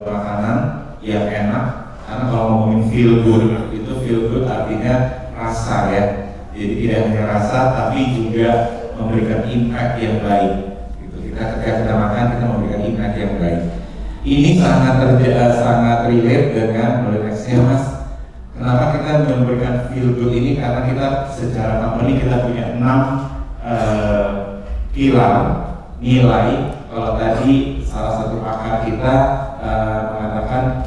makanan yang enak, karena kalau ngomongin feel good, itu feel good artinya rasa ya. Jadi tidak hanya rasa tapi juga memberikan impact yang baik. Gitu. Ketika kita makan kita memberikan impact yang baik. Ini sangat relate dengan boleh nextnya Mas. Kenapa kita memberikan feel good ini? Karena kita secara company kita punya 6 pilar nilai. Kalau tadi salah satu pakar kita mengatakan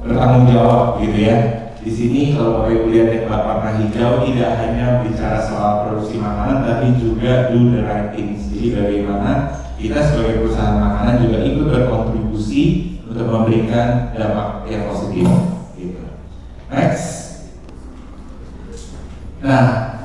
bertanggung jawab gitu ya. Di sini kalau Bapak Ibu lihat yang warna hijau tidak hanya bicara soal produksi makanan tapi juga do the right things. Jadi bagaimana kita sebagai perusahaan makanan juga ikut berkontribusi untuk memberikan dampak yang positif. Gitu. Next. Nah,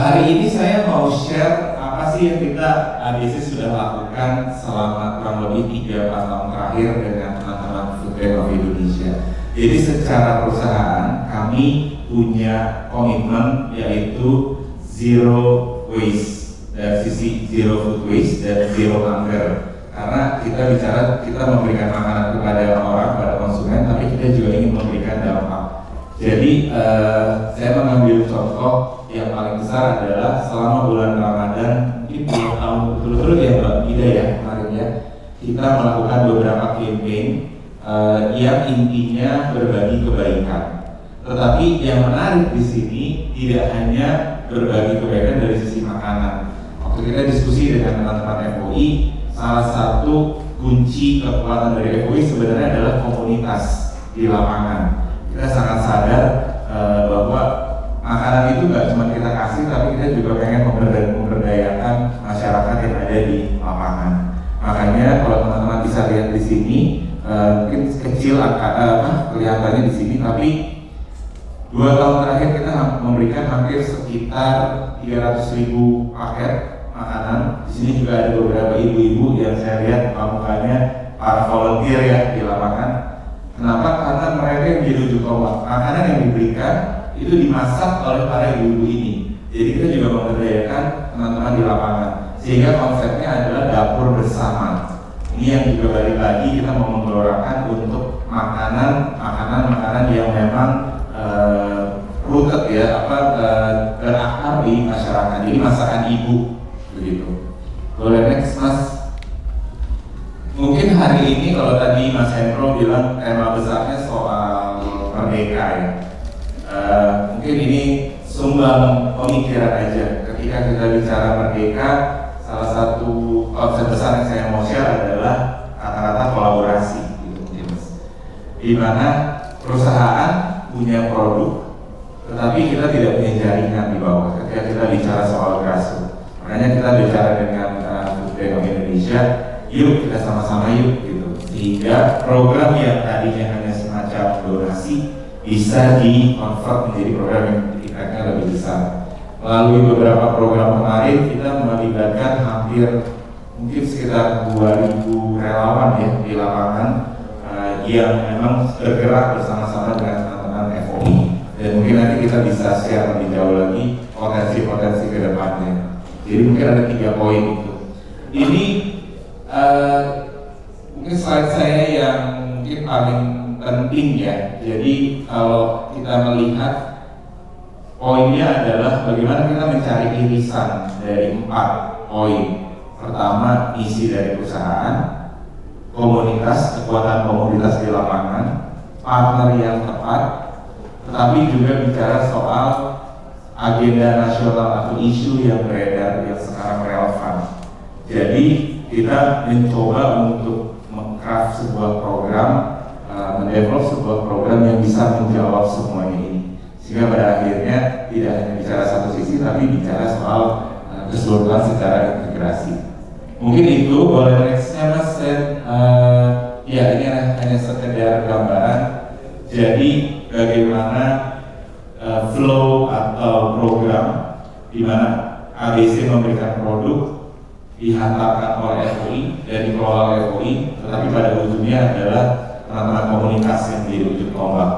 hari ini saya mau share apa sih yang kita ADC sudah lakukan selama kurang lebih 3-4 tahun terakhir dengan teman-teman Food Bank of Indonesia. Jadi secara perusahaan kami punya komitmen yaitu zero waste, dari sisi zero food waste dan zero hunger. Karena kita bicara kita memberikan makanan kepada orang, kepada konsumen, tapi kita juga ingin memberikan dampak. Jadi saya mengambil contoh yang paling besar adalah selama bulan Ramadan, mungkin 2 tahun betul-betul ya Mbak Ida ya kemarin ya, kita melakukan beberapa campaign yang intinya berbagi kebaikan. Tetapi yang menarik di sini tidak hanya berbagi kebaikan dari sisi makanan. Waktu kita diskusi dengan teman-teman FOI, salah satu kunci kekuatan dari FOI sebenarnya adalah komunitas di lapangan. Kita sangat sadar bahwa makanan itu nggak cuma kita kasih, tapi kita juga pengen memberdayakan masyarakat yang ada di lapangan. Makanya kalau teman-teman bisa lihat di sini, mungkin kecil kelihatannya di sini, tapi 2 tahun terakhir kita memberikan hampir sekitar 300.000 paket makanan. Di sini juga ada beberapa ibu-ibu yang saya lihat mukanya para volunteer ya di lapangan. Kenapa? Karena mereka yang jadi ujung tombak. Makanan yang diberikan itu dimasak oleh para ibu-ibu ini. Jadi kita juga memberdayakan teman-teman di lapangan. Sehingga konsepnya adalah dapur bersama. Ini yang juga balik lagi kita mau menggelorakan untuk makanan yang memang rooted ya, berakar di masyarakat. Jadi masakan ibu begitu. Boleh next Mas. Mungkin hari ini kalau tadi Mas Hendro bilang tema besarnya soal merdeka ya. Mungkin ini sumbang pemikiran aja. Ketika kita bicara merdeka, salah satu konsep besar yang saya mau share adalah kata-kata kolaborasi gitu, Mas. Di mana perusahaan punya produk, tetapi kita tidak punya jaringan di bawah. Ketika kita bicara soal grassroots, makanya kita bicara dengan Food Bank of Indonesia. Yuk kita sama-sama yuk gitu, sehingga program yang tadinya hanya semacam donasi bisa di-convert menjadi program yang impactnya lebih besar. Melalui beberapa program kemarin kita melibatkan hampir mungkin sekitar 2.000 relawan ya di lapangan yang memang bergerak bersama-sama dengan teman-teman FOI, dan mungkin nanti kita bisa share lebih jauh lagi potensi-potensi ke depannya. Jadi mungkin ada 3 poin itu. Ini mungkin slide saya yang mungkin paling penting ya. Jadi kalau kita melihat poinnya adalah bagaimana kita mencari irisan dari 4 poin. Pertama, misi dari perusahaan, komunitas, kekuatan komunitas di lapangan, partner yang tepat, tetapi juga bicara soal agenda nasional atau isu yang beredar yang sekarang relevan. Jadi kita mencoba untuk meng-craft sebuah program, mendevelop sebuah program yang bisa menjawab semuanya ini. Sehingga pada akhirnya tidak hanya bicara satu sisi, tapi bicara soal keseluruhan secara integrasi. Mungkin itu, boleh nextnya Mas. Ya ini hanya sekedar gambaran. Jadi bagaimana flow atau program di mana ADC memberikan produk, dihantarkan oleh FOI dan dikelola oleh FOI, tetapi pada ujungnya adalah teman-teman komunitas yang menjadi ujung tombak.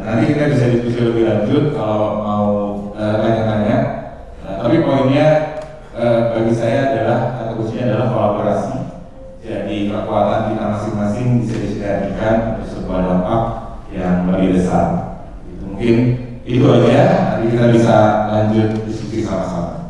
Nanti kita bisa diskusi lebih lanjut kalau mau tanya-tanya. Tapi poinnya bagi saya adalah kata kuncinya adalah kolaborasi. Jadi kekuatan kita masing-masing bisa disinergikan untuk sebuah dampak yang lebih besar. Itu mungkin itu aja. Nanti kita bisa lanjut diskusi sama-sama.